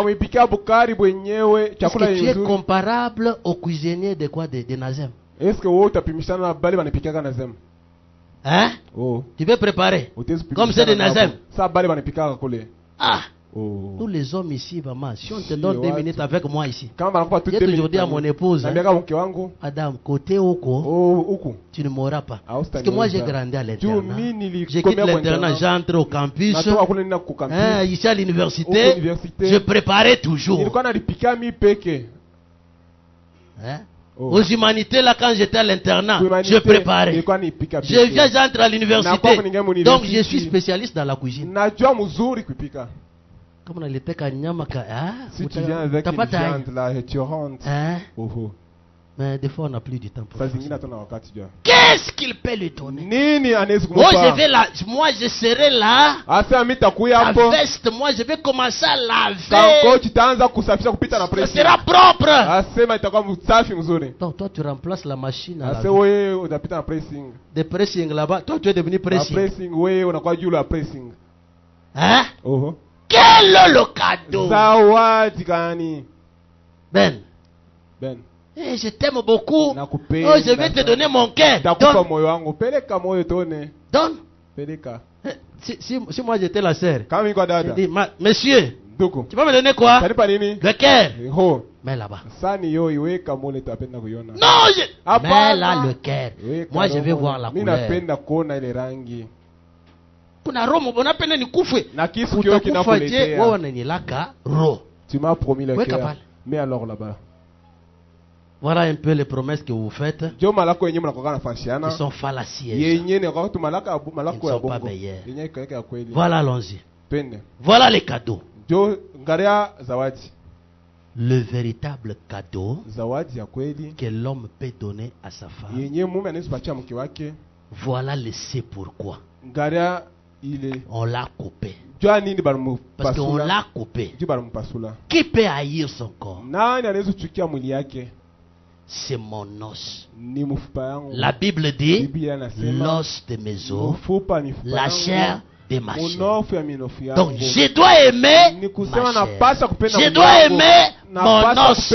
Est-ce que tu es comparable au cuisinier de quoi? De Nazem. Hein? Tu veux préparer comme c'est de Nazem. Ah! Nous les hommes ici, maman, si on te donne 2 minutes avec moi ici, j'ai toujours dit à mon épouse, Adam, côté Oko, tu ne mourras pas. Parce que moi j'ai grandi à l'internat. Je quitte l'internat, j'entre au campus, ici à l'université, je préparais toujours. Aux humanités, là, quand j'étais à l'internat, je préparais. Je viens, j'entre à l'université. Donc, je suis spécialiste dans la cuisine. Comme on a l'été si tu viens avec une viande là et tu rentres, mais des fois on n'a plus du temps pour ça. Qu'est-ce qu'il peut lui donner? Moi je serai là. La veste, moi je vais commencer à laver. Ça sera propre. Donc toi tu remplaces la machine à laver. De pressing là-bas, toi tu es devenu pressing. Hein? Quel est le cadeau? Ben. Je t'aime beaucoup. Je vais te donner mon cœur. Donne. Si moi j'étais la sœur, je dis, monsieur, tu vas me donner quoi? Le cœur. Mets là-bas. Non, mets là le cœur. Moi je vais voir la couleur. Tu m'as promis le cœur. Mais alors là-bas. Voilà un peu les promesses que vous faites. Ils sont fallacieuses. Ils ne sont pas meilleurs. Voilà, allons-y. Voilà les cadeaux. Le véritable cadeau que l'homme peut donner à sa femme. Voilà le c'est pourquoi. On l'a coupé. Parce qu'on l'a coupé. Qui peut haïr son corps? C'est mon os. La Bible dit l'os de mes os, la chair de ma chair. Donc je dois aimer ma chair. Je dois aimer mon os.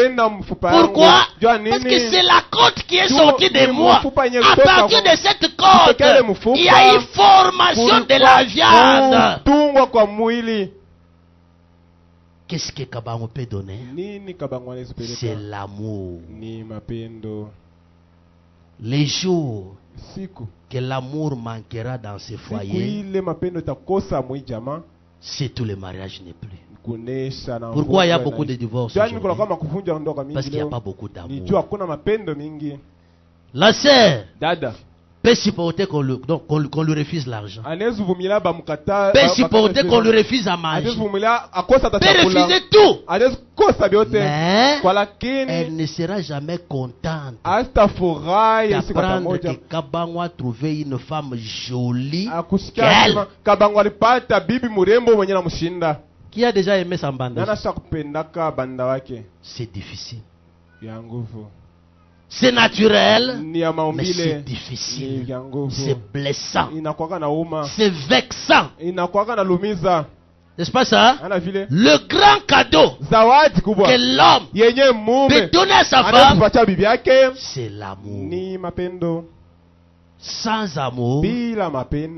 Pourquoi? Parce que c'est la côte qui est sortie de moi. À partir de cette côte, il y a une formation de la viande. Qu'est-ce que Kabango peut donner? C'est l'amour. Les jours que l'amour manquera dans ce foyer, c'est tout le mariage n'est plus. Pourquoi il y a beaucoup de divorces aujourd'hui? Parce qu'il n'y a pas beaucoup d'amour. La sœur peut supporter qu'on lui refuse l'argent. Peut supporter qu'on lui refuse à manger. Peut refuser tout. Mais elle ne sera jamais contente d'apprendre que Kabango a trouvé une femme jolie qu'elle. Qui a déjà aimé sa bande? C'est difficile. C'est naturel, mais c'est difficile, c'est blessant, c'est vexant. N'est-ce pas ça? Le grand cadeau que l'homme peut donner à sa femme, c'est l'amour. Sans amour,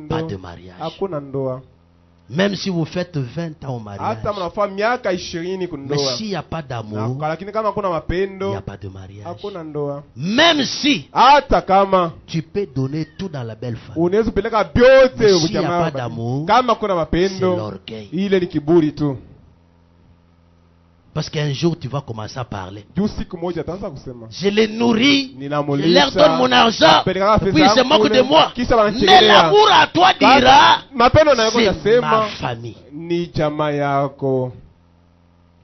pas de mariage. Même si vous faites 20 ans au mariage, mais s'il n'y a pas d'amour, il n'y a pas de mariage. Même si tu peux donner tout dans la belle famille, mais s'il n'y a pas d'amour, c'est l'orgueil. Parce qu'un jour tu vas commencer à parler. Je les nourris, je leur donne mon argent, puis ils se moquent de moi. Mais l'amour à toi dira, c'est ma famille.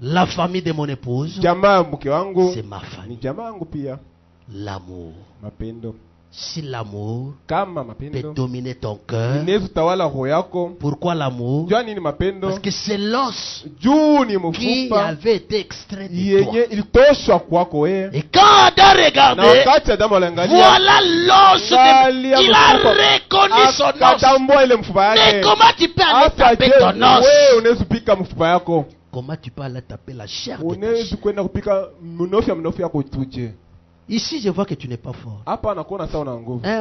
La famille de mon épouse, c'est ma famille. L'amour. Si l'amour peut dominer ton cœur, pourquoi l'amour? Parce que c'est l'os qui avait été extrait de toi. Et quand Adam regardait, voilà l'os. Il a reconnu son os. Mais comment tu peux aller taper ton os? comment tu peux aller taper la chair de ta chair. Ici, je vois que tu n'es pas fort. 1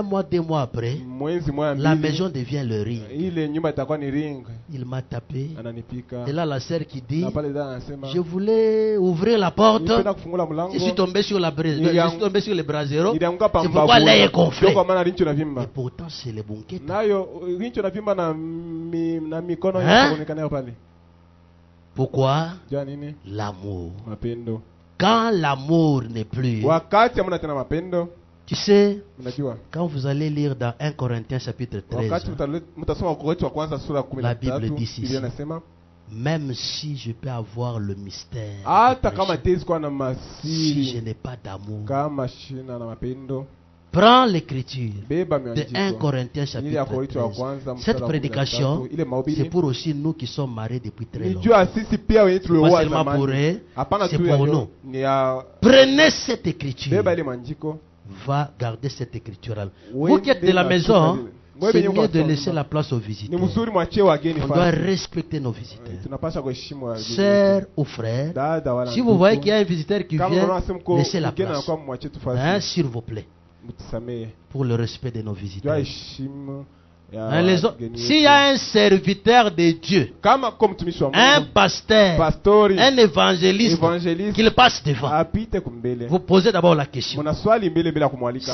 mois, 2 mois après, la maison devient le ring. Il m'a tapé. Et là, la sœur qui dit, je voulais ouvrir la porte. Je suis tombé sur la braise. Je suis tombé sur le brasero. C'est pourquoi l'air est gonflé. Et pourtant, c'est le bunket. Pourquoi? L'amour. Quand l'amour n'est plus, tu sais, quand vous allez lire dans 1 Corinthiens chapitre 13, la Bible dit ici, même si je peux avoir le mystère, si je n'ai pas d'amour, prends l'écriture de 1 Corinthiens chapitre 13. Cette prédication, c'est pour aussi nous qui sommes mariés depuis très longtemps. Pas seulement pour eux, c'est pour nous. Prenez cette écriture. Va garder cette écriture. Vous qui êtes de la maison, c'est mieux de laisser la place aux visiteurs. On doit respecter nos visiteurs. Sœurs ou frères, si vous voyez qu'il y a un visiteur qui vient, laissez la place. S'il vous plaît. Pour le respect de nos visiteurs. S'il y a un serviteur de Dieu, un pasteur, un évangéliste, qu'il passe devant. Vous posez d'abord la question.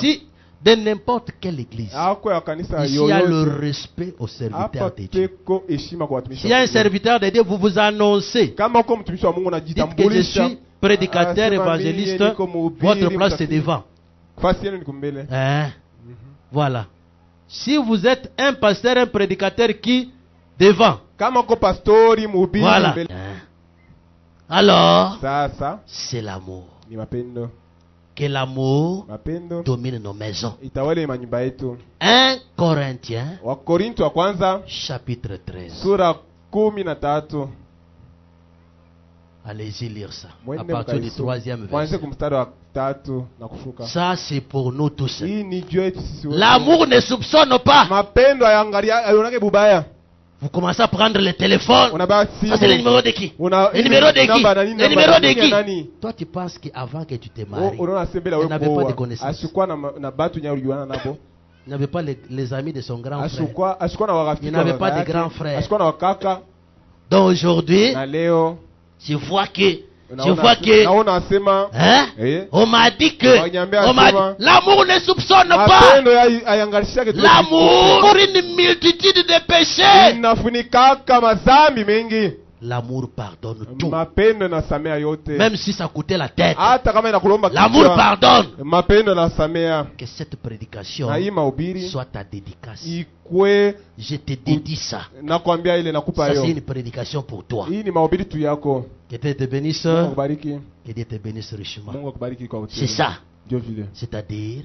Si de n'importe quelle église, ici il y a le respect au serviteur de Dieu. S'il y a un serviteur de Dieu, vous vous annoncez. Dites que je suis prédicateur, évangéliste, votre place est devant. Voilà. Si vous êtes un pasteur, un prédicateur qui devant. Voilà. Alors, c'est l'amour. Que l'amour domine nos maisons. 1 Corinthiens chapitre 13. Allez-y lire ça. À partir du 3e verset. Ça, c'est pour nous tous. L'amour ne soupçonne pas. Vous commencez à prendre le téléphone. Ça, c'est le numéro de qui? Le numéro de qui? Le numéro de qui? Toi, tu penses qu'avant que tu te maries, tu n'avais pas de connaissances. Il n'avait pas les amis de son grand frère. Il n'avait pas de grand frère. Donc aujourd'hui, je vois que on m'a dit que l'amour ne soupçonne pas. L'amour pour une multitude de péchés. L'amour pardonne tout. Même si ça coûtait la tête. L'amour pardonne. Que cette prédication soit ta dédicace. Je te dédie ça. Ça, c'est une prédication pour toi. Que Dieu te bénisse. Que Dieu te bénisse richement. C'est ça. C'est-à-dire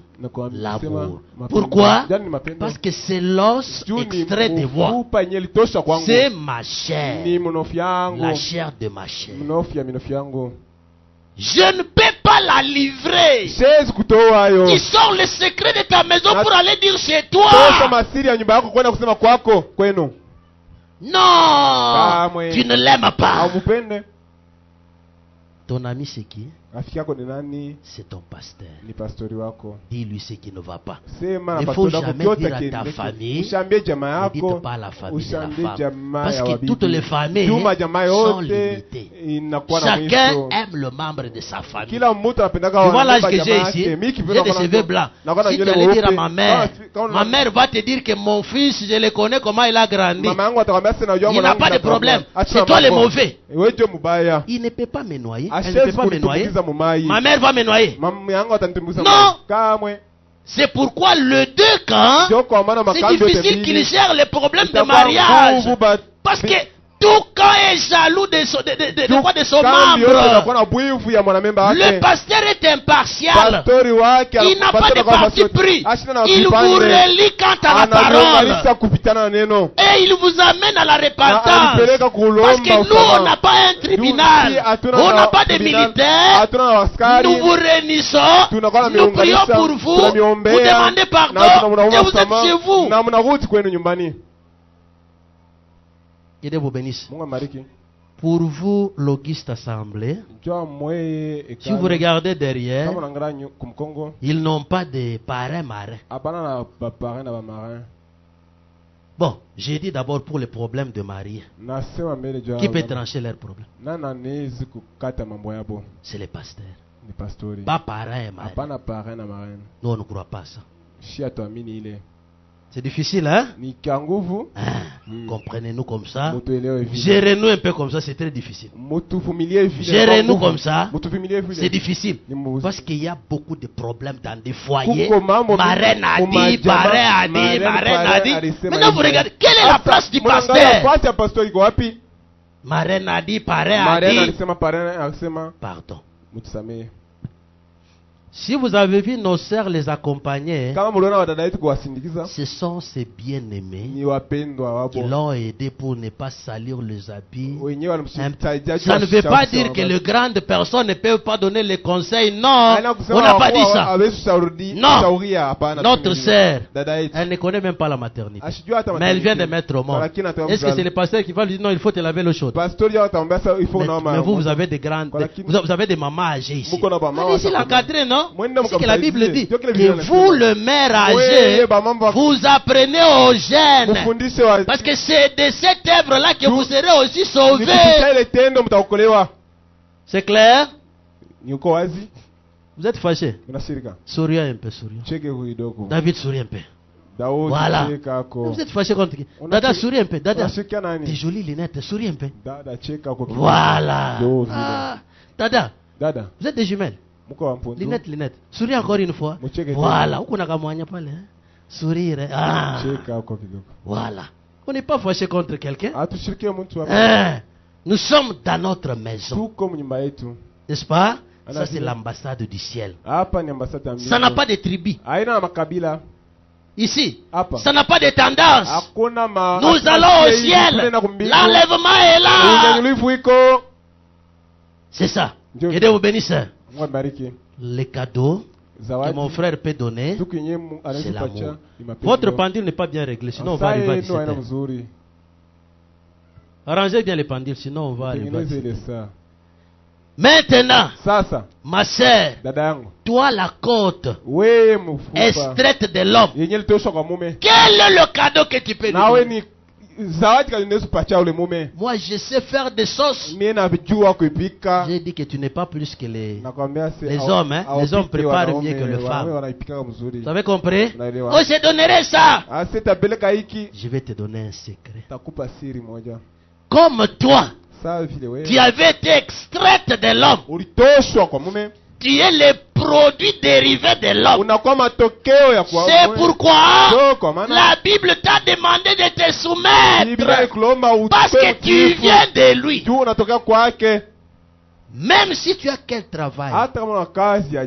l'amour. Pourquoi? Parce que c'est l'os extrait de moi. C'est ma chair. La chair de ma chair. Je ne peux pas la livrer. Ils sont les secrets de ta maison pour aller dire chez toi. Non, tu ne l'aimes pas. Ton ami c'est qui? C'est ton pasteur. Dis-lui ce qui ne va pas. Il ne faut jamais dire à ta famille. Ne dites pas à la famille de la femme. Parce que toutes les familles sont limitées. Chacun aime le membre de sa famille. Tu vois l'âge que j'ai ici? J'ai des cheveux blancs. Si tu allais dire à ma mère va te dire que mon fils, je le connais comment il a grandi. Il n'a pas de problème. C'est toi le mauvais. Il ne peut pas me noyer. Elle ne peut pas me noyer. Ma mère va me noyer. Non. C'est pourquoi le deux camps, c'est difficile qu'il gère les problèmes de mariage. Parce que tout camp est jaloux de son membre. Le pasteur est impartial. Il n'a pas de parti pris. Il vous relie quant à la parole. Et il vous amène à la repentance. Parce que nous, on n'a pas un tribunal. On n'a pas de militaires. Nous vous réunissons. Nous prions pour vous. Vous demandez pardon. Et vous êtes chez vous. Que Dieu vous bénisse. Pour vous, Logiste Assemblée, si vous regardez derrière, ils n'ont pas de parrain marin. Bon, j'ai dit d'abord pour les problèmes de mariés. Qui peut trancher leurs problèmes? C'est les pasteurs. Pas parrain et marin. Nous, on ne croit pas ça. C'est difficile, hein? Comprenez-nous comme ça. Gérez-nous un peu comme ça, c'est très difficile. Gérez-nous comme ça, c'est difficile. Parce qu'il y a beaucoup de problèmes dans des foyers. Marraine a dit, parrain a dit, marraine a dit. Maintenant, vous regardez, quelle est la place du pasteur? Marraine a dit, parrain a dit. Pardon. Si vous avez vu nos sœurs les accompagner, ce sont ces bien-aimés qui l'ont aidé pour ne pas salir les habits. Ça ne veut pas dire que les grandes personnes ne peuvent pas donner les conseils. Non, on n'a pas dit ça. Non, notre sœur, elle ne connaît même pas la maternité. Mais elle vient de mettre au monde. Est-ce que c'est le pasteur qui va lui dire non, il faut te laver l'eau chaude? Mais vous avez des grandes, vous avez des mamans âgées ici. Allez-y l'encadrer, non? C'est ce que la Bible dit. Que vous, le mère âgé, vous apprenez aux jeunes. Parce que c'est de cette œuvre-là que vous serez aussi sauvés. C'est clair? Vous êtes fâché? Souriez un peu, souriez. David, souris un peu. Voilà. Vous êtes fâché contre qui? Dada, souris un peu. Dada, tes jolies lunettes, souris un peu. Voilà. Dada, vous êtes des jumelles. Lunettes. Souris encore une fois. Voilà. Sourire. Voilà. On n'est pas fâché contre quelqu'un. Nous sommes dans notre maison. N'est-ce pas? Ça, c'est l'ambassade du ciel. Ça n'a pas de tribu. Ici, ça n'a pas de tendance. Nous allons au ciel. L'enlèvement est là. C'est ça. Que Dieu vous bénisse. Les cadeaux que mon frère peut donner, c'est l'amour. Votre pendule n'est pas bien réglée, sinon on va arriver à 17h. Arrangez bien les pendules, sinon on va arriver à 17h. Maintenant, ma sœur, toi la côte extraite de l'homme, quel est le cadeau que tu peux lui donner? Moi je sais faire des sauces. J'ai dit que tu n'es pas plus que les hommes, hein? Les hommes préparent mieux que les femmes. Vous avez compris? Oh, je donnerai ça. Je vais te donner un secret. Comme toi, tu avais été extraite de l'homme. Tu es le produit dérivé de l'homme. C'est pourquoi la Bible t'a demandé de te soumettre. Parce que tu viens de lui. Même si tu as quel travail,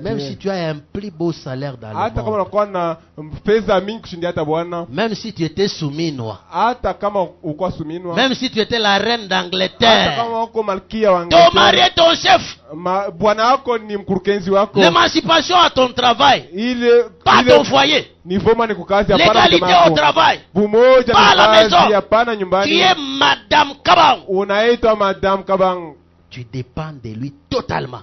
même si tu as un plus beau salaire dans le monde, même si tu étais souminois, même si tu étais la reine d'Angleterre, ton mari est ton chef, l'émancipation à ton travail, pas à ton foyer, l'égalité au travail, pas à la maison, tu es Madame Kabang. Tu dépends de lui totalement.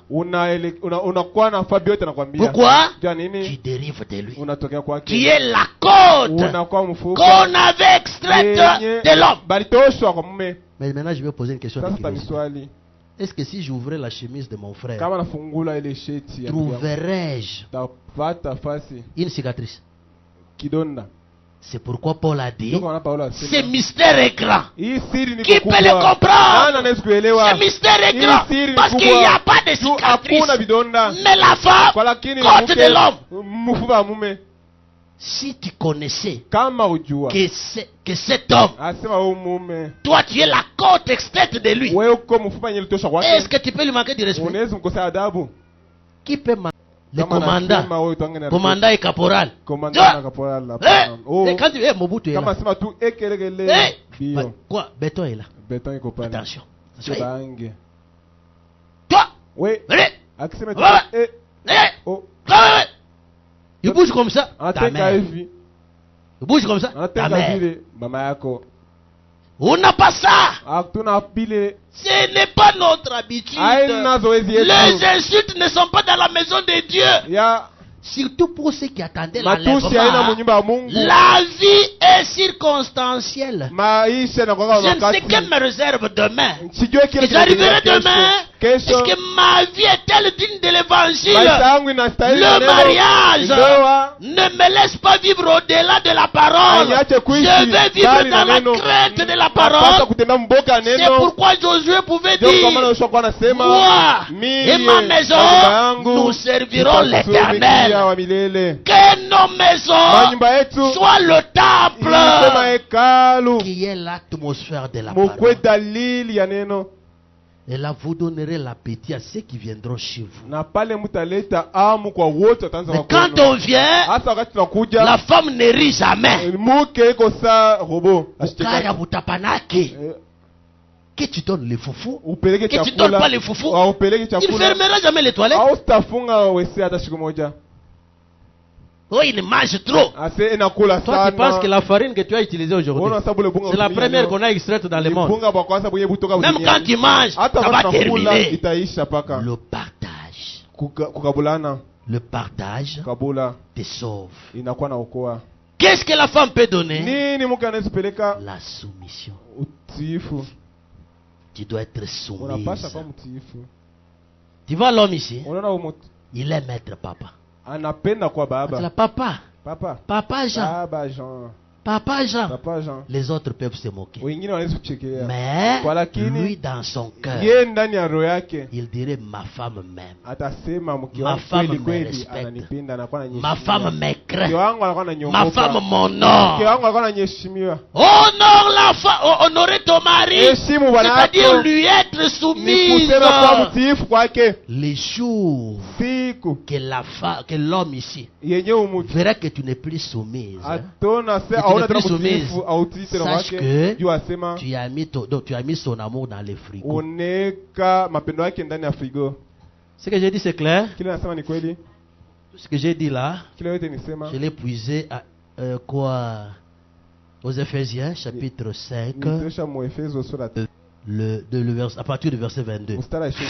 Pourquoi? Tu dérives de lui. Tu es la côte qu'on avait extraite de l'homme. Mais maintenant, je vais poser une question. Est-ce que si j'ouvrais la chemise de mon frère, trouverais-je une cicatrice? C'est pourquoi Paul a dit, ce mystère est grand. Qui peut le comprendre? Ce mystère est grand. Parce qu'il n'y a pas de cicatrice. Mais la femme, côte de l'homme. Si tu connaissais que cet homme, toi tu es la côte extraite de lui, est-ce que tu peux lui manquer de respect? Qui peut manquer? Le commandant et caporal. Quand tu es Mobutu est là. Quoi? Béton est là. Attention. Toi. Il bouge comme ça. Ta mère. Il bouge comme ça. Ta mère. On n'a pas ça. Ce n'est pas notre habitude. Les insultes ne sont pas dans la maison de Dieu. Surtout pour ceux qui attendaient l'enlèvement. La vie est circonstancielle. Je ne sais quelle me réserve demain. Et j'arriverai demain. Est-ce que ma vie est-elle digne de l'évangile? Le mariage ne me laisse pas vivre au-delà de la parole. Je vais vivre dans la crainte de la parole. C'est pourquoi Josué pouvait dire, moi et ma maison, nous servirons l'Éternel. Que nos maisons soient le temple qui est l'atmosphère de la parole. Et là, vous donnerez l'appétit à ceux qui viendront chez vous. Mais quand on vient, la femme ne rit jamais. Que tu donnes les foufous, que tu donnes pas les foufous, il ne fermera jamais les toilettes. Oh, il mange trop. Toi, tu penses que la farine que tu as utilisée aujourd'hui, c'est la première qu'on a extraite dans le monde. Même quand tu manges, ça va terminer. Le partage. Le partage te sauve. Qu'est-ce que la femme peut donner? La soumission. Tu dois être soumise. Tu vois l'homme ici? Il est maître papa. Papa Jean. Les autres peuvent se moquer. Mais lui dans son cœur, il dirait ma femme m'aime. Ma femme me respecte. Ma femme me craint. Ma femme m'honore. Honore la femme. Honorer ton mari, c'est-à-dire lui être soumise. Les jours que l'homme ici verra que tu n'es plus soumise, sache que tu as mis son amour dans le frigo. Ce que j'ai dit, c'est clair? Tout ce que j'ai dit là, je l'ai puisé à aux Éphésiens chapitre 5, à partir du verset 22.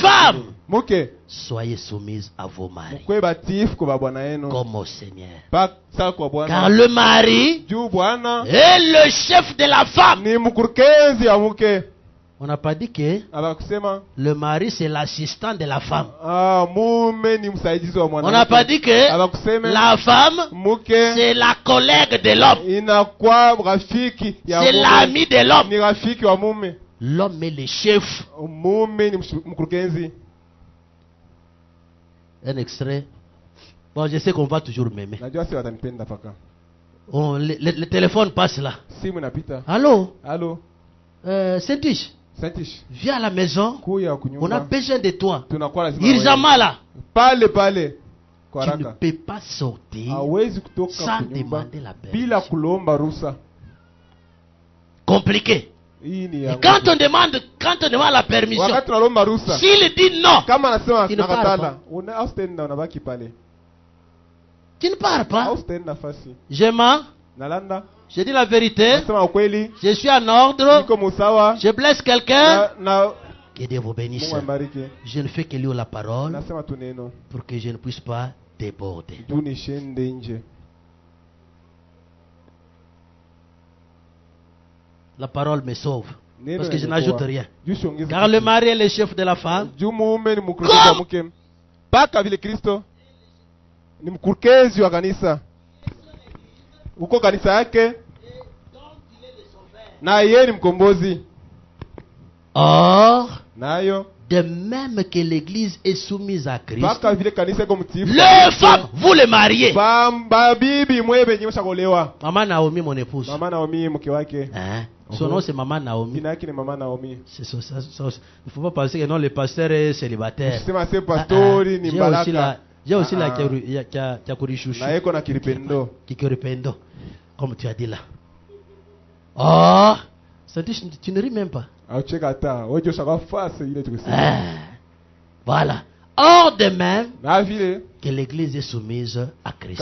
Femmes, soyez soumises à vos maris comme au Seigneur. Car le mari est le chef de la femme. On n'a pas dit que le mari c'est l'assistant de la femme. On n'a pas dit que la femme c'est la collègue de l'homme. C'est l'ami de l'homme. L'homme est le chef. Un extrait. Bon, je sais qu'on va toujours m'aimer. Le téléphone passe là. Allô? Saint-Tiche. Viens à la maison. On a besoin de toi. Irjama là. Tu ne peux pas sortir sans demander la permission. Compliqué. Et quand on demande la permission, s'il dit non, tu ne pars pas. Tu ne pars pas. Je mens. Je dis la vérité. Je suis en ordre. Je blesse quelqu'un. Que Dieu vous bénisse. Je ne fais que lire la parole pour que je ne puisse pas déborder. La parole me sauve. Parce que je n'ajoute rien. Car le mari est le chef de la femme. Comme ni mkurugenzi wa kanisa. Uko kanisa yake na yeye ni mkombozi. Or, nayo de même que l'église est soumise à Christ, les femmes, vous les mariez. Maman Naomi, mon épouse. Maman Naomi, mke wake. Son nom c'est Maman Naomi. Il ne faut pas penser que non, le pasteur est célibataire. J'ai aussi la Kiakurichouchou. Kikiripendo. Comme tu as dit là. Oh, tu ne ris même pas. Voilà. Or de même que l'église est soumise à Christ.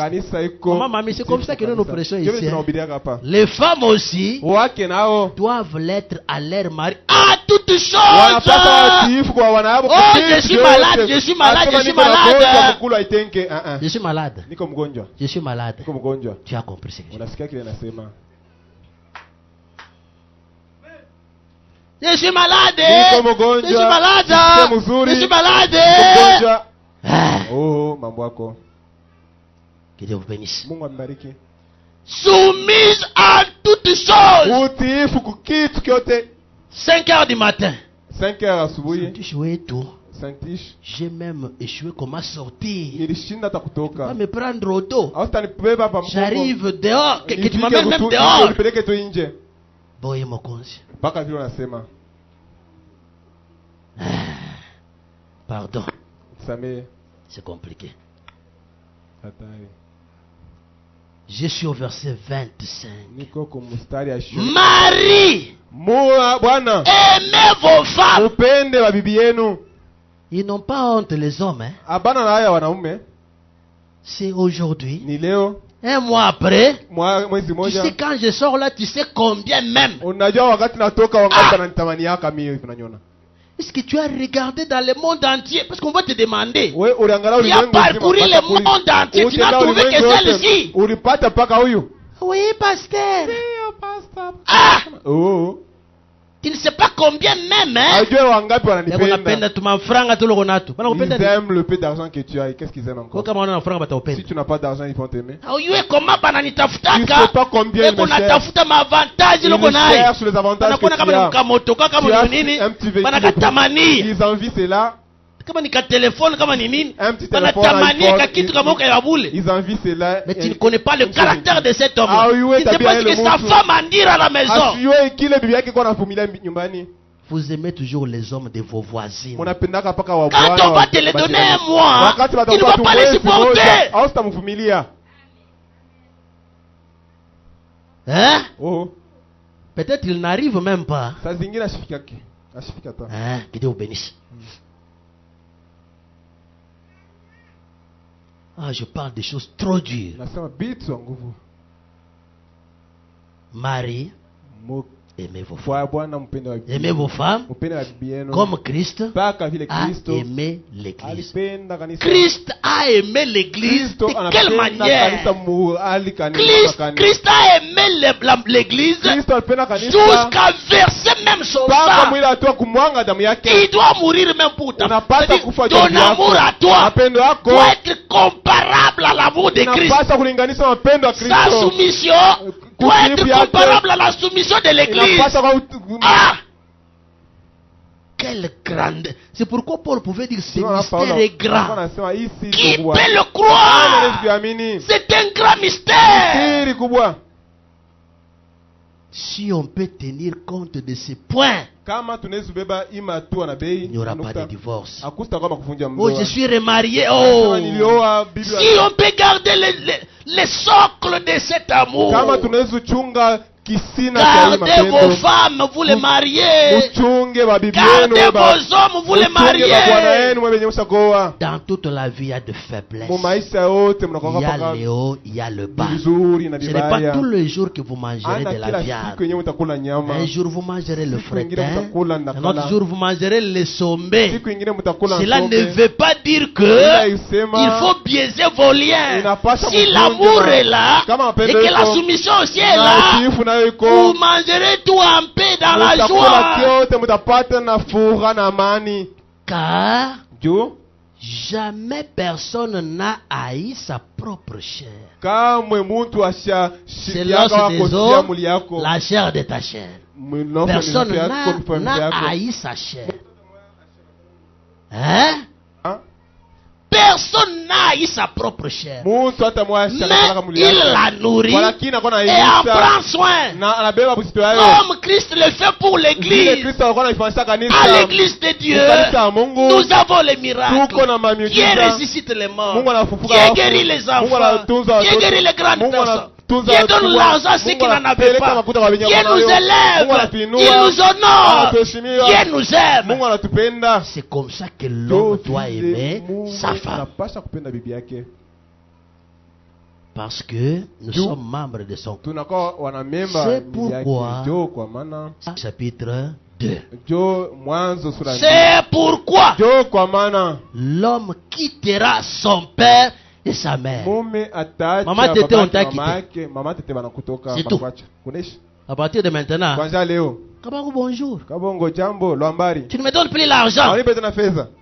Maman, c'est comme ça que nous nous prêchons ici. Les femmes aussi doivent l'être à leur mari à toutes choses. Oh, je suis malade, je suis malade, je suis malade. Je suis malade. Je suis malade. Tu as compris ce que je dis. Je suis malade. Je suis malade. Je suis malade. Oh, mambo. Que Dieu vous bénisse. Soumise à toutes choses. 5 heures du matin. 5 heures à souboui. J'ai même échoué comment sortir. Pas me prendre au dos. J'arrive dehors. Que tu m'amènes même dehors. Boye mokonzi. Pardon. C'est compliqué. Je suis au verset 25. Marie, aimez vos femmes. Ils n'ont pas honte, les hommes. C'est aujourd'hui. Un mois après, tu sais quand je sors là, tu sais combien même. Est-ce que tu as regardé dans le monde entier? Parce qu'on va te demander. Tu as parcouru le monde entier. Tu n'as trouvé que celle-ci. Oui, pasteur. Ah! Tu ne sais pas combien même, hein? Ils aiment le peu d'argent que tu as. Et qu'est-ce qu'ils aiment encore? Si tu n'as pas d'argent, ils vont t'aimer. Tu ne sais pas combien ils cherchent. Ils cherchent les avantages que tu as. Tu as un petit véhicule. Ils envient cela. Un petit téléphone, ils envient cela. Mais tu ne connais pas le caractère de cet homme. Tu ne sais pas ce que sa femme en dire à la maison. Vous aimez toujours les hommes de vos voisines. Quand on va te les donner un mois, tu ne vas pas les supporter. Hein? Peut-être il n'arrive même pas. Hein? Que Dieu vous bénisse. Ah, je parle des choses trop dures. Marie, aimez vos femmes. Aimez vos femmes comme Christ a aimé l'Église. Christ a aimé l'Église de quelle manière? Christ a aimé l'Église jusqu'à verser même son sang. Il doit mourir même pour toi. Ton amour à toi doit être comparable à l'amour de Christ. Sa soumission doit être comparable à la soumission de l'Église. Ah! Quelle grande! C'est pourquoi Paul pouvait dire ce mystère est grand. Qui peut le croire? C'est un grand mystère. Si on peut tenir compte de ces points, il n'y aura pas de divorce. Oh, je suis remarié. Oh, si on peut garder les socles de cet amour, gardez vos femmes, vous les mariez. Gardez vos hommes, vous les mariez. Dans toute la vie, il y a de faiblesses. Il y a le haut, il y a le bas. Ce n'est pas tous les jours que vous mangerez de la viande. Un jour, vous mangerez le fretin. Un autre jour, vous mangerez le sommet. Cela ne veut pas dire que il faut biaiser vos liens. Si l'amour est là et que la soumission aussi est là, vous mangerez tout en paix dans la joie. Car jamais personne n'a haï sa propre chair. C'est l'os des os, la chair de ta chair. Personne n'a haï sa chair. Hein? Personne n'a haï sa propre chair. Mais il la nourrit et en prend soin. Comme Christ le fait pour l'Église. À l'Église de Dieu, nous avons les miracles. Qui ressuscite les morts. Qui guérit les enfants. Qui guérit les grandes personnes. Dieu donne l'argent à ceux qui n'en avaient pas. Dieu nous élève. Il nous honore. Dieu nous aime. C'est comme ça que l'homme doit aimer sa femme. Parce que nous sommes membres de son corps. C'est pourquoi, chapitre 2. C'est pourquoi l'homme quittera son père et sa mère. Maman Tété, on t'a quitté. C'est tout. À partir de maintenant, Kabango, bonjour. Tu ne me donnes plus l'argent.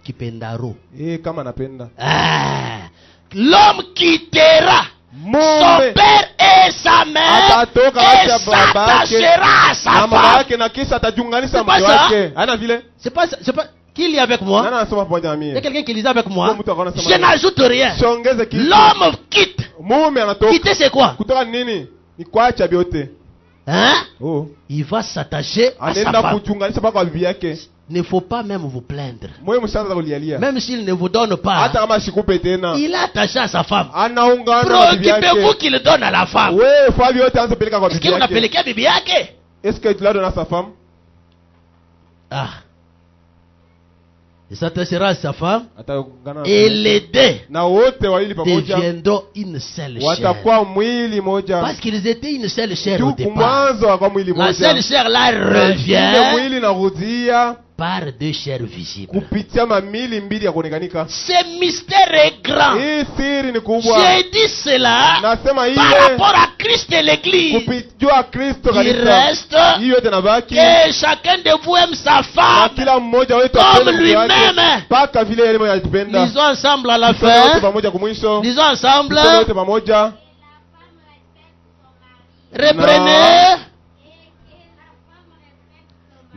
Kipendaro. L'homme quittera son père et sa mère et s'attachera à sa femme. C'est pas ça. Qui lit avec moi? Il y a quelqu'un qui lit avec moi. Je n'ajoute rien. L'homme quitte. Quitter c'est quoi? Hein? Il va s'attacher à sa femme. Il ne faut pas même vous plaindre. Même s'il ne vous donne pas, il est attaché à sa femme. Préoccupez-vous qu'il donne à la femme. Est-ce qu'il a pellequé bibiake? Est-ce que tu l'as donné à sa femme? Ah. Il s'attachera à sa femme et les deux deviendront une seule chair. Parce qu'ils étaient une seule chair au départ. La seule chair là revient par deux chairs visibles. Ce mystère est grand. J'ai dit cela par rapport à Christ et l'Église. Il reste que chacun de vous aime sa femme comme lui-même. Lisons ensemble à la fin. Lisons ensemble. Reprenez.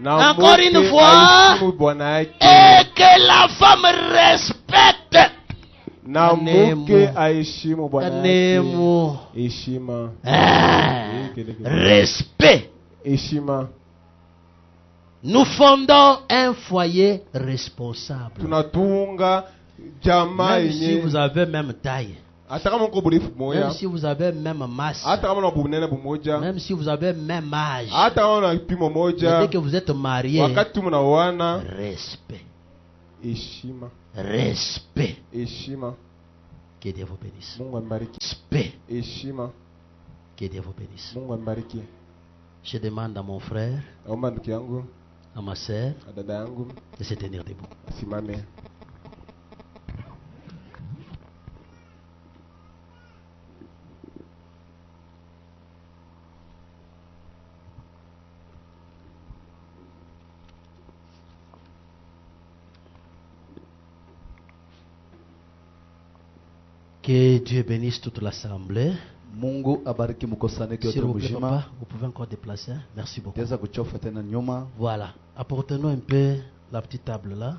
Encore une fois, et que la femme respecte. Respect. Nous fondons un foyer responsable. Même si vous avez même taille. Même si vous avez même masse. Même si vous avez même âge. Dès que vous êtes marié, respect. Respect. Que Dieu vous bénisse. Respect. Que Dieu vous bénisse. Je demande à mon frère, à ma soeur, de se tenir debout. Que Dieu bénisse toute l'assemblée. S'il vous plaît, papa, vous pouvez encore déplacer. Merci beaucoup. Voilà. Apportez-nous un peu la petite table là.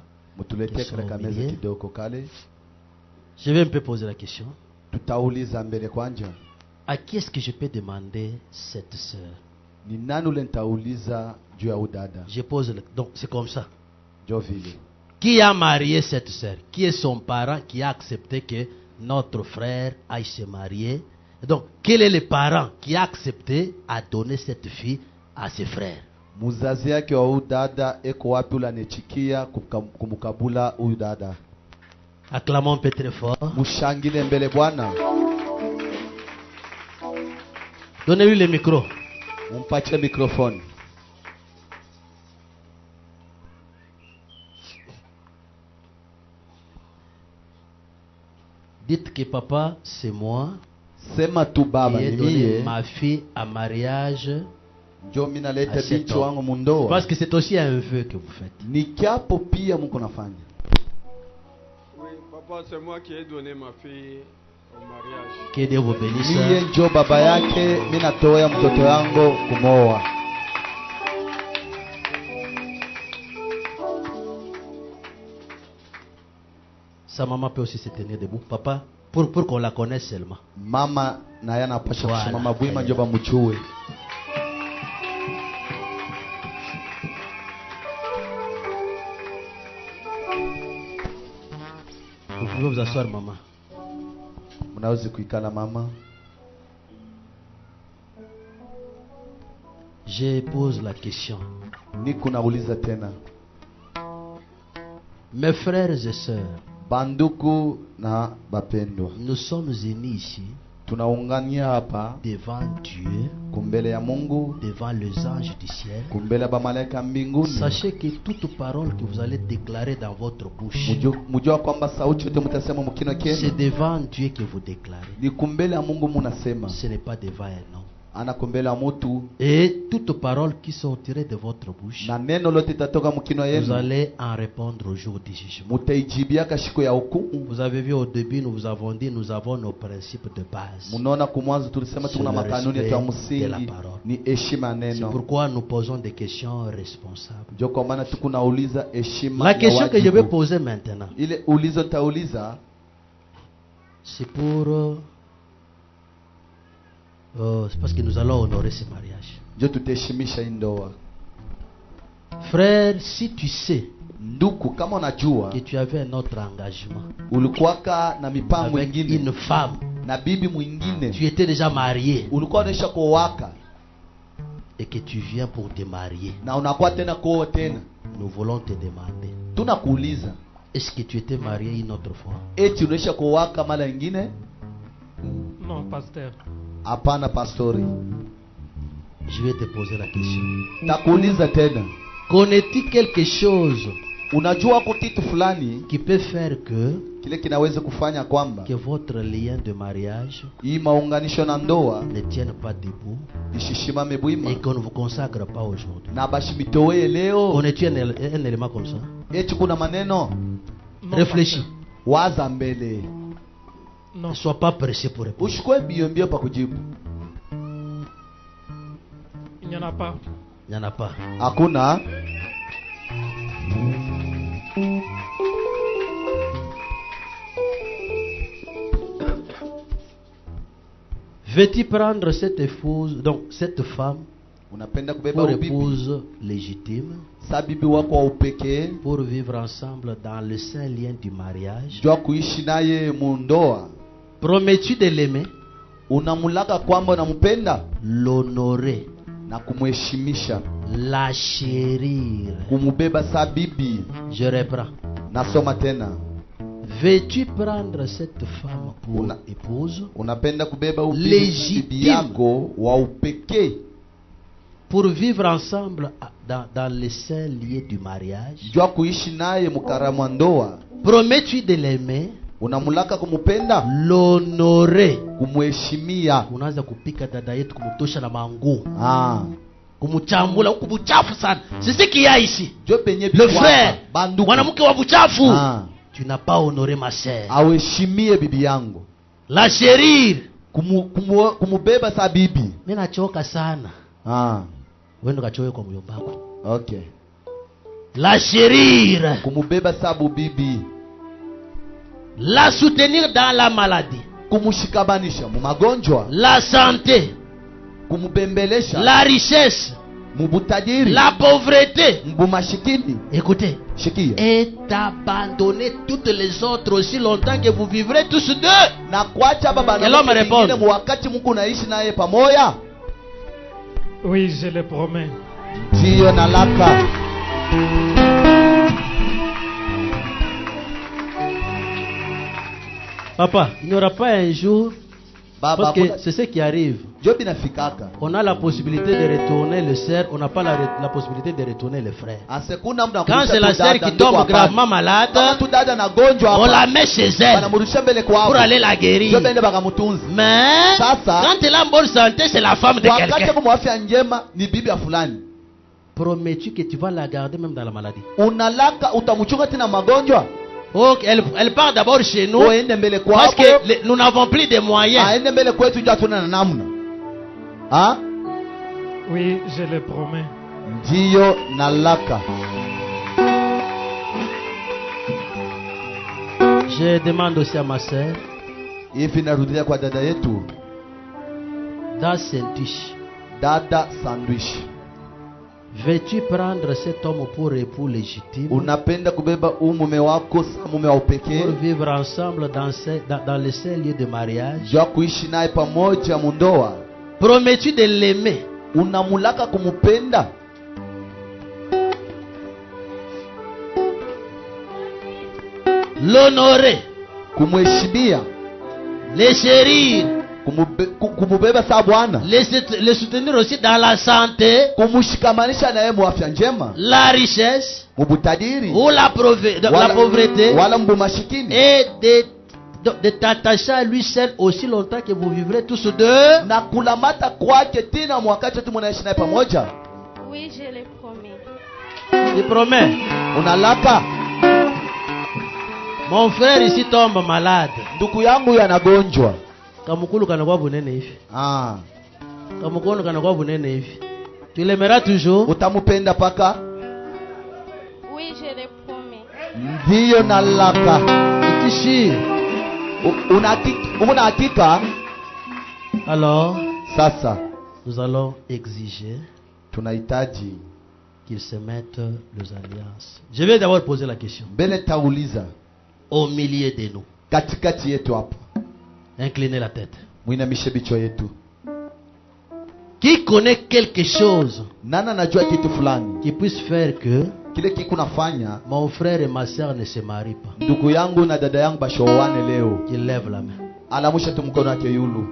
Je vais un peu poser la question. À qui est-ce que je peux demander cette sœur? Je pose donc c'est comme ça. Qui a marié cette sœur? Qui est son parent qui a accepté que notre frère aille se marier? Donc, quel est le parent qui a accepté à donner cette fille à ses frères? Acclamons un peu très fort. Donnez-lui le micro. Dites que papa, c'est moi qui ai donné ma fille à mariage à cet homme. Parce que c'est aussi un vœu que vous faites. Oui, papa, c'est moi qui ai donné ma fille au mariage. Que Dieu vous bénisse. Sa maman peut aussi se tenir debout. Papa, pour qu'on la connaisse seulement. Mama nayana pasha voilà. Mama bwima njoba muchuwe. Vous pouvez vous asseoir, maman. Mnaweza kuikala mama. Je pose la question. Niko nauliza tena. Mes frères et sœurs, banduku na bapendwa, nous sommes unis ici tunaungania hapa devant Dieu, kumbele ya Mungu, devant les anges du ciel. kumbele ba malaika mbinguni. Sachez que toute parole que vous allez déclarer dans votre bouche, mujua kwamba sauti yote mtasema mkino kenu, c'est devant Dieu que vous déclarez. Ni kumbele ya Mungu munasema. Ce n'est pas devant un homme. Et toute parole qui sortirait de votre bouche, vous allez en répondre au jour du jugement. Vous avez vu au début, nous vous avons dit, nous avons nos principes de base. C'est le respect de la parole. C'est pourquoi nous posons des questions responsables. La question que je vais poser maintenant, c'est pour... c'est parce que nous allons honorer ce mariage. Frère, si tu sais que tu avais un autre engagement avec une femme, tu étais déjà marié et que tu viens pour te marier, nous voulons te demander, est-ce que tu étais marié une autre fois? Non, pasteur. Hapana pastori. Je vais te poser la question. Nakuuliza tena. Connais-tu quelque chose unajua kwa kitu fulani qui peut faire que kile kinaweza kufanya kwamba que votre lien de mariage hii maunganisho na ndoa ne tienne pas debout ishishimame bwima et qu'on ne vous consacre pas aujourd'hui? Na bashimitoe leo. Connais-tu un élément comme ça? Eti kuna maneno? Réfléchis. Waza mbele. Ne sois pas pressé pour répondre. Ushikwe mbio pa kujibu. Il n'y en a pas. Il n'y en a pas. Hakuna. Veux-tu prendre cette épouse, donc cette femme, pour épouse légitime, pour vivre ensemble dans le saint lien du mariage? Promets-tu de l'aimer, l'honorer, la chérir? Je reprends. Veux-tu prendre cette femme pour épouse légitime, pour vivre ensemble dans le saint lien du mariage? Promets-tu de l'aimer, l'honorer? Unaanza kupika dada yetu kumtosha na manguo, kumuchambula huku buchafu sana. C'est ce qu'il y a ici. Le frère, mwanamke wa buchafu. Tu n'as pas honoré ma sœur. Aweshimie bibi yangu. La chérir. Kumubeba sa bibi. Mimi nachoka sana. Wewe ndo kachoe kwa mjomba wako. Okay. La chérir. Kumubeba sa bibi. La soutenir dans la maladie. Kumushikabanisha mu magonjwa. La santé. Kumubembelesha. La richesse. Mubutajiri. La pauvreté. Mbumashikini. Écoutez. Shikia. Et d'abandonner toutes les autres aussi longtemps que vous vivrez tous deux. Na kuacha baba na l'homme répond. Wakati Mungu naishi naye pamoja. Oui, je le promets. Ndio nalaka. Papa, il n'y aura pas un jour, parce que c'est ce qui arrive. On a la possibilité de retourner le sœur, on n'a pas la possibilité de retourner le frère. Quand c'est la sœur qui tombe gravement malade, on la met chez elle pour aller la guérir. Mais quand elle est en bonne santé, c'est la femme de quelqu'un. Promets-tu que tu vas la garder même dans la maladie? Oh, elle part d'abord chez nous parce que nous n'avons plus de moyens. Oui, je le promets. Je demande aussi à ma sœur, Dada Sandwich, veux-tu prendre cet homme pour époux légitime? Pour vivre ensemble dans le saint lieu de mariage? Promets-tu de l'aimer, unamulaka kumupenda? L'honorer, kumheshimia. le chérir, kumubeba sawa Bwana. Le soutenir aussi dans la santé, kumshikamanisha na yeye muafya njema. La richesse, mubutajiri, ou la pauvreté, wala mbumashikini. Et de t'attacher à lui seul aussi longtemps que vous vivrez tous deux. Na kulamata kwake tina mwakati tu mnaishi naye pamoja. Oui, je le promets. Tu promets? Unalaka? Mon frère ici tombe malade. Ndugu yangu yanagonjwa. Kamukulu kanakuwa bunene hivi. Kamukulu kanakuwa bunene hivi. Tu l'aimeras toujours? Utamupenda paka? Oui, je le promets. Ndiyo nalaka. Itishi. Una hakika? Alors, sasa nous allons exiger tunahitaji qu'ils se mettent les alliances. Je vais d'abord poser la question. Mbele tauliza au milieu de nous. Katikati yetu hapa. Inclinez la tête. Muinamishe bichwa yetu. Qui connaît quelque chose nana najua kitu fulani qui puisse faire que kile kikunafanya mon frère et ma sœur ne se marient pas? Ndugu yangu na dada yangu bashoane leo. Qu'il lève la main. Alamusha tu mkono wake yulu.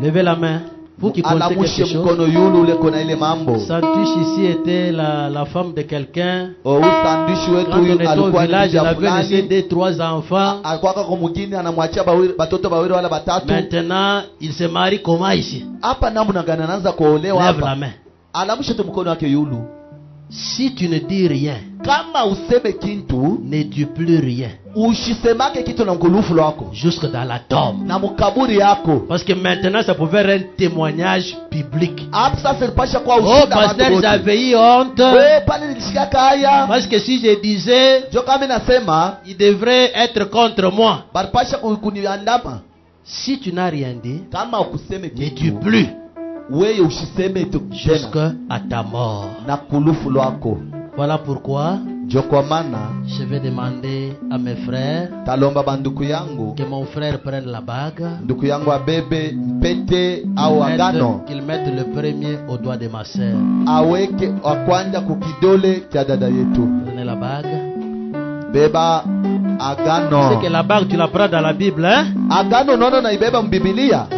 Levez la main. Vous qui connaissez quelque chose. Santush ici était la femme de quelqu'un. Quand on était au village, elle avait laissé 2-3 enfants. Maintenant, il se marie comment ici? Lève la main. Si tu ne dis rien, ne dis plus rien jusque dans la tombe. Parce que maintenant ça pouvait être un témoignage public. Oh pasteur, j'avais eu honte. Parce que si je disais, il devrait être contre moi. Si tu n'as rien dit, ne dis plus jusqu'à ta mort. Voilà pourquoi je vais demander à mes frères que mon frère prenne la bague, qu'il mette le premier au doigt de ma sœur. Prenez la bague. C'est que la bague tu la prends dans la Bible, hein?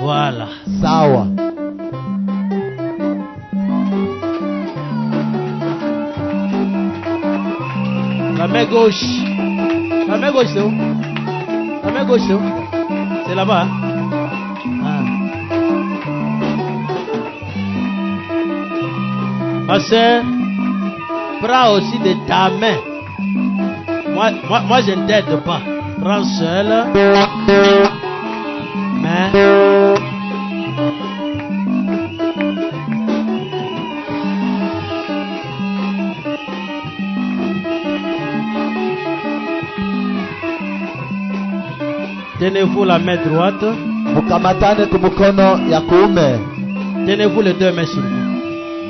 Voilà. Sawa. La main gauche. La main gauche c'est où? La main gauche c'est où? C'est là-bas. Ma soeur, prends aussi de ta main. Moi je ne t'aide pas. Prends seul. Main. Tenez-vous la main droite. Tenez-vous les deux mains sur vous.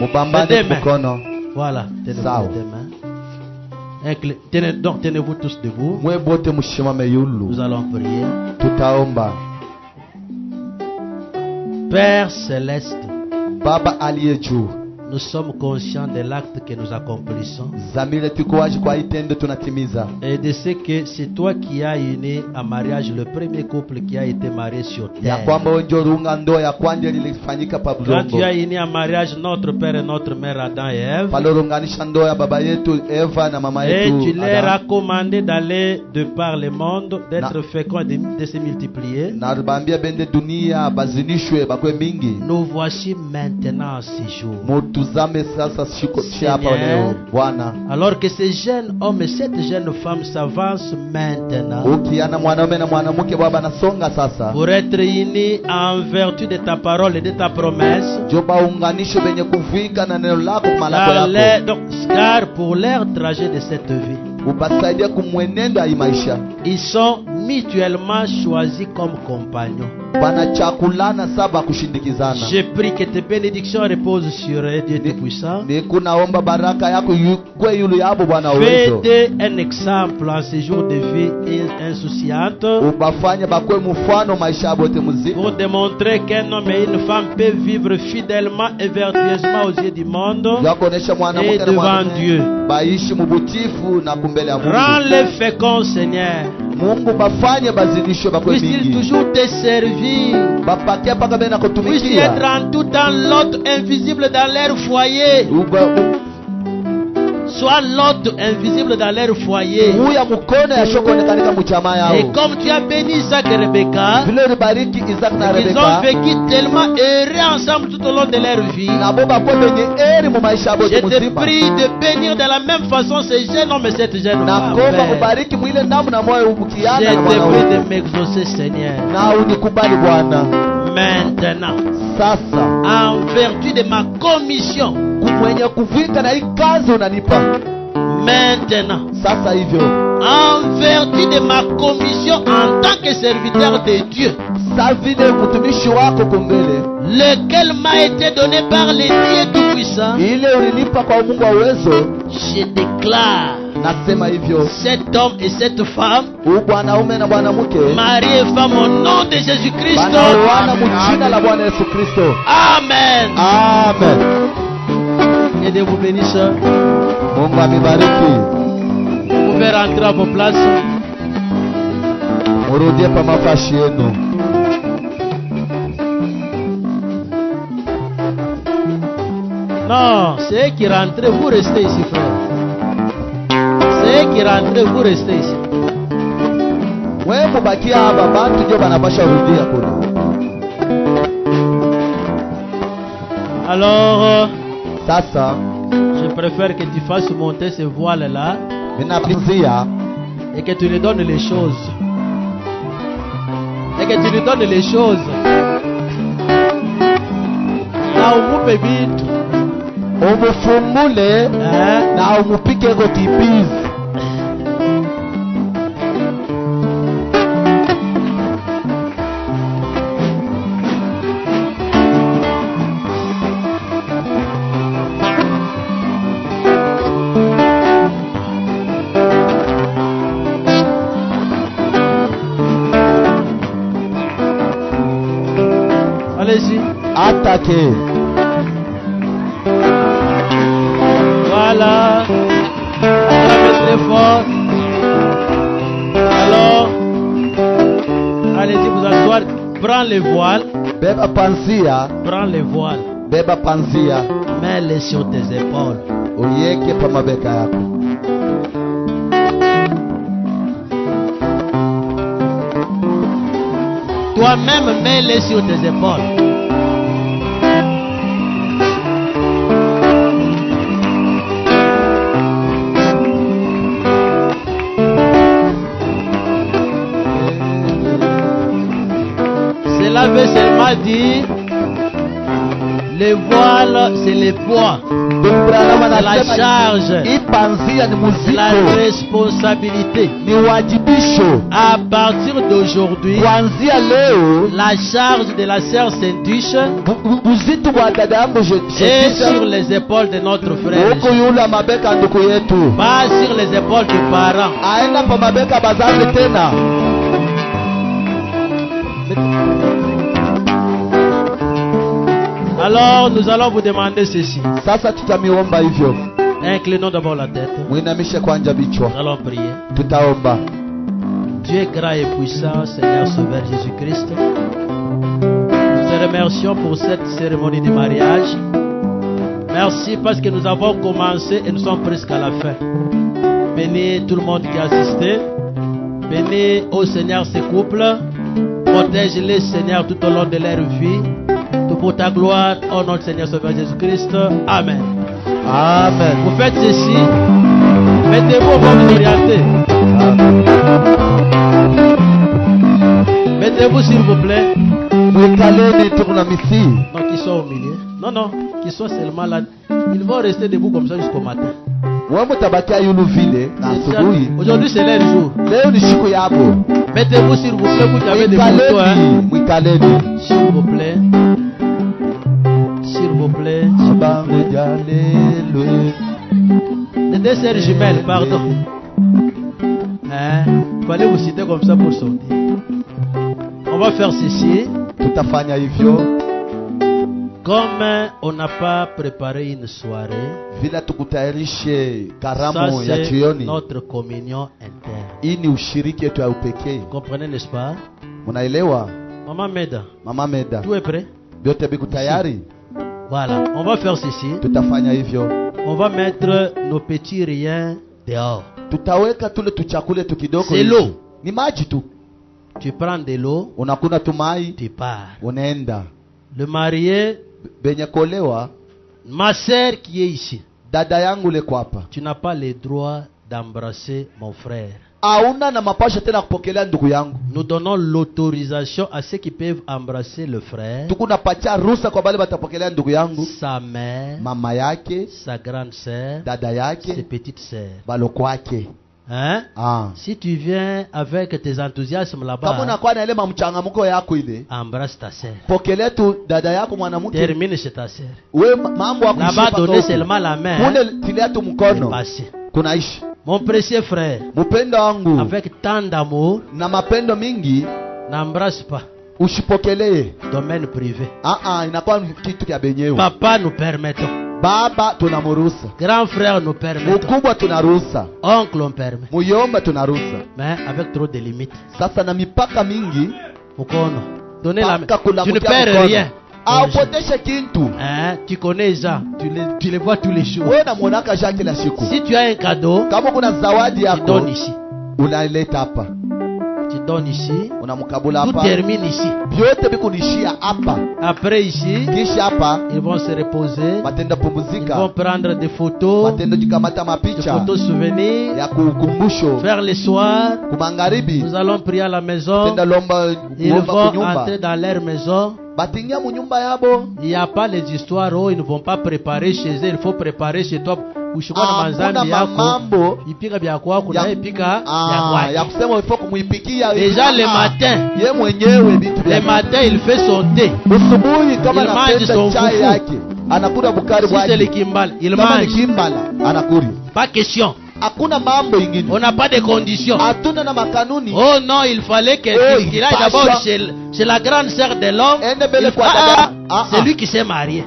Les deux mains. Voilà. Tenez-vous les deux mains. Donc tenez-vous tous debout. Nous allons prier. Père céleste, Baba aliye juu, nous sommes conscients de l'acte que nous accomplissons et de ce que c'est toi qui as uni en mariage le premier couple qui a été marié sur terre. Quand tu as uni en mariage notre père et notre mère Adam et Ève, et tu leur as commandé d'aller de par le monde, d'être féconds et de se multiplier. Nous voici maintenant ces jours. Seigneur, alors que ces jeunes hommes et cette jeune femme s'avancent maintenant pour être unis en vertu de ta parole et de ta promesse, car pour leur trajet de cette vie, ils sont mutuellement choisis comme compagnons. Je prie que tes bénédictions reposent sur eux, Dieu Tout-Puissant. Fais un exemple en ces jours de vie insouciante pour démontrer qu'un homme et une femme peuvent vivre fidèlement et vertueusement aux yeux du monde et devant Dieu. Rends-les féconds, Seigneur. Puisse-t-il toujours te servir? Puisse-t-il être en tout dans l'autre invisible dans leur foyer? Sois l'autre invisible dans leur foyer. Et comme tu as béni Isaac et Rebecca, ils ont vécu tellement heureux ensemble tout au long de leur vie. Je te prie de bénir de la même façon ces jeunes hommes et cette jeune femme. Je te prie de m'exaucer, Seigneur. Maintenant, en vertu de ma commission, maintenant, en vertu de ma commission en tant que serviteur de Dieu, lequel m'a été donné par les dieux Tout-Puissants, je déclare cet homme et cette femme, mari et femme, au nom de Jésus-Christ. Amen. Amen. Que Dieu vous bénisse. Vous pouvez rentrer à vos places. Non, c'est eux qui rentrent, vous restez ici, frère. C'est eux qui rentrent, vous restez ici. Alors, je préfère que tu fasses monter ce voile-là et que tu lui donnes les choses. Et que tu lui donnes les choses. Là où vous pouvez umufumule na umupike gotibizi. Allez-y. Attaquez. Voilà. Très fort. Alors, allez-y vous asseoir. Prends les voiles. Beba panzia. Prends les voiles. Beba panzia. Mets-les sur tes épaules. Oyeke pa mabeka yako. Toi-même, mets-les sur tes épaules. Cela veut seulement dire les voiles, c'est les poids, c'est la charge, c'est la responsabilité. À partir d'aujourd'hui, la charge de la sœur Saint-Duche est sur les épaules de notre frère, pas sur les épaules des parents. Alors nous allons vous demander ceci. Inclinons d'abord la tête. Nous allons prier. Dieu est grand et puissant, Seigneur Sauveur Jésus-Christ. Nous te remercions pour cette cérémonie de mariage. Merci parce que nous avons commencé et nous sommes presque à la fin. Bénis tout le monde qui a assisté. Bénis, ô Seigneur, ces couples. Protège-les, Seigneur, tout au long de leur vie. Tout pour ta gloire, au nom de Seigneur Sauveur Jésus-Christ. Amen. Amen. Vous faites ceci. Mettez-vous au vous orienter. Mettez-vous s'il vous plaît. Non, qu'ils soient au milieu. Non, non, qu'ils soient seulement là. Ils vont rester debout comme ça jusqu'au matin. Aujourd'hui c'est leur jour. Mettez-vous s'il vous plaît, vous avez des photos. S'il vous plaît. S'il vous plaît. Les deux sœurs jumelles, pardon. Il fallait vous citer comme ça pour sortir. On va faire ceci. Comme on n'a pas préparé une soirée, ça c'est notre communion interne. Vous comprenez, n'est-ce pas? Maman Meda, tout est prêt? Voilà, on va faire ceci. On va mettre nos petits riens dehors. C'est l'eau. Tu prends de l'eau, tu pars. Le marié, ma sœur qui est ici, tu n'as pas le droit d'embrasser mon frère. Nous donnons l'autorisation à ceux qui peuvent embrasser le frère, sa mère, sa grande sœur, ses petites sœurs. Hein? Si tu viens avec tes enthousiasmes là-bas, embrasse ta sœur. Termine chez ta sœur. Là-bas, donnez seulement la main. Et passez. Mon précieux frère, avec tant d'amour, n'embrasse pas. Domaine privé. Papa, nous permettons. Baba tunamuruhusa. Grand frère nous permet. Mkubwa tunaruhusa. Oncle on permet. Muyomba tunaruhusa. Mais avec trop de limites. Sasa na mipaka mingi. Ukono. Donnez la main. Tu ne perds rien. Aupoteshe kintu. Tu connais ça. Tu les vois tous les jours. Wewe unamuonaka Jacques kila siku. Si tu as un cadeau, kama kuna zawadi yako, tu donnes ici. Unaileta hapa. Tu donnes ici. Unamkabula hapa. Tout termine ici. Vyote bikunishia hapa. Après ici, kisha hapa, ils vont se reposer. Matenda pumzika. Ils vont prendre des photos. Matenda jikamata mapicha. Des photos souvenirs. Ya kukumbusho. Faire le soir. Kumangaribi. Nous allons prier à la maison. Tenda lomba. Ils vont entrer dans leur maison. Il n'y a pas les histoires où ils ne vont pas préparer chez eux. Il faut préparer chez toi. Déjà le matin il fait son thé. Il mange son foufou. Si c'est le kimbal, il mange. Pas question. On n'a pas de conditions. Oh non, il fallait qu'il aille d'abord chez la grande sœur de l'homme. C'est lui qui s'est marié.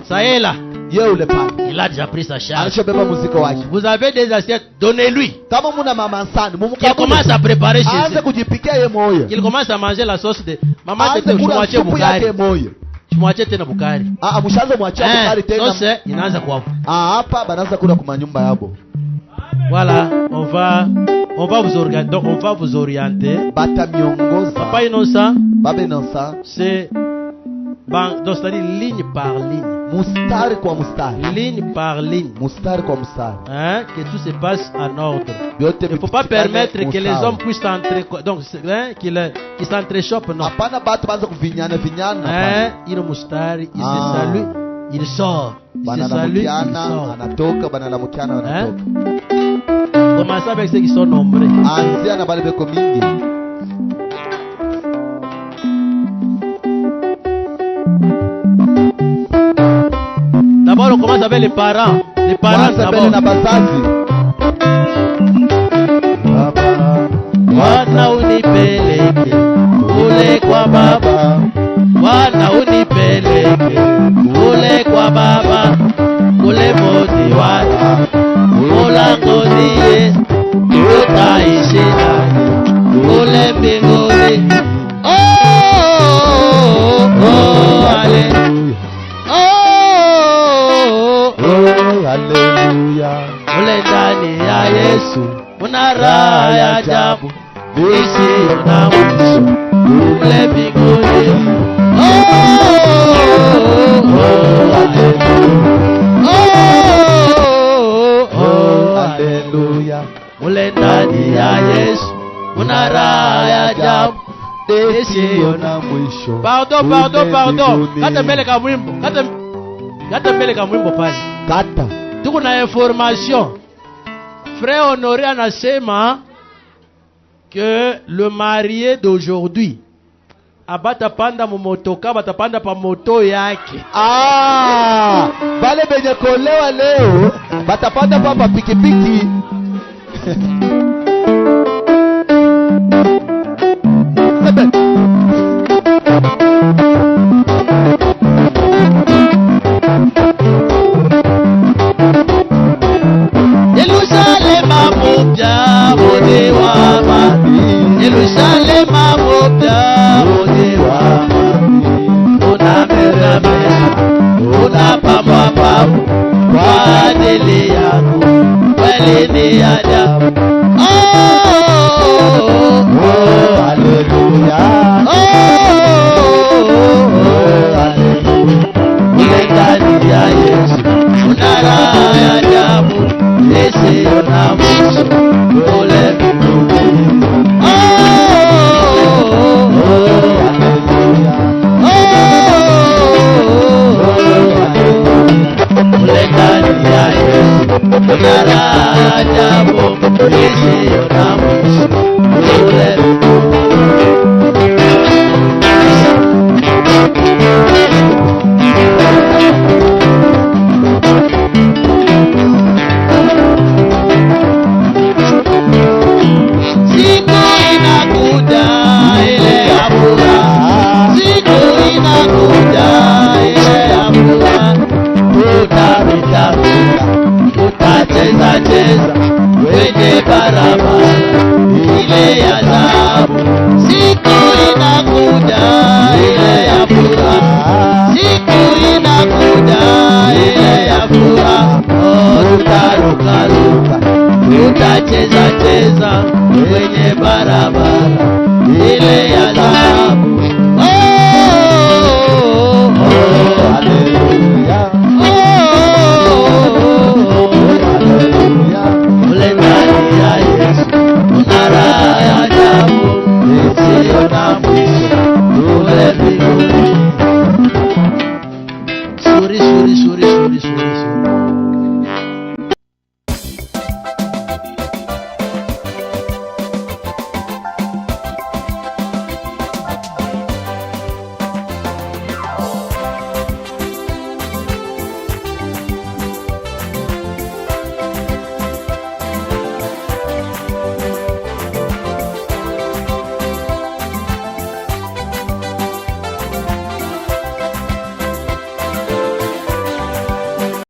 Ça y est là. Il a déjà pris sa charge. Vous avez des assiettes, donnez-lui. Qu'il commence à préparer chez lui. Qu'il commence à manger la sauce de maman. Moitié tena bukari. Mushaanza mwachia bukari tena. Sasa inaanza kwapo. Hapa banaanza kula kwa nyumba yabo. Voilà, on va vous orienter. Donc on va vous orienter. Bata miongoza. Papa Innocent. Baba Innocent. C'est donc c'est-à-dire ligne par ligne. Mustari kwa mustari. Ligne par ligne. Mustari kwa mustari. Que tout se passe en ordre. Il ne faut pas permettre que les hommes puissent entrer. Donc qu'ils s'entrechoppent. Non. Apana batu banza kuvinyana vinyana. Il mustari, il se salue, il sort. Il se salue, il sort. Anatoka banala mukiana anatoka. Commencez avec ceux qui sont nombreux. Anzia na bale beko mingi. D'abord, on commence avec les parents. Les parents d'abord. Wana unipeleke kule kwa baba. Wana unipeleke kule kwa baba. Kule moti wata mulangoni tutaishi nani kule mbinguni. Oh, hallelujah. Hallelujah. Ule ndani ya Yesu una raha ya ajabu isiyo na mwisho kule mbinguni. Hallelujah. Ule ndani ya Yesu una raha ya ajabu isiyo na mwisho. Pardon. Kata mbele ka mwimbo. Kata mbele ka mwimbo pale. Kata. Tuko na information. Frère Honoré anasema que le marié d'aujourd'hui abatapanda momotoka batapanda pa moto yake. Bale benye kolewa leo batapanda pa pikipiki. Jerusalem mobya mode wa mami, Jerusalem mobya mode wa mami, ona mera mera, ona pamwa pamu, kwa dele yako, wale ni ajabu. Hallelujah. Hallelujah. Ulendani ya Yesu, unara ya ajabu, ese ona mwisho, ule mbinguni. Ulendani ya Yesu, unara ya ajabu, ese ona mwisho, ule mbinguni. Tutacheza kwenye barabara ile ya dhahabu. Siku inakuja ile ya furaha, siku inakuja ile ya furaha. Tutarukaruka, tutacheza kwenye barabara ile ya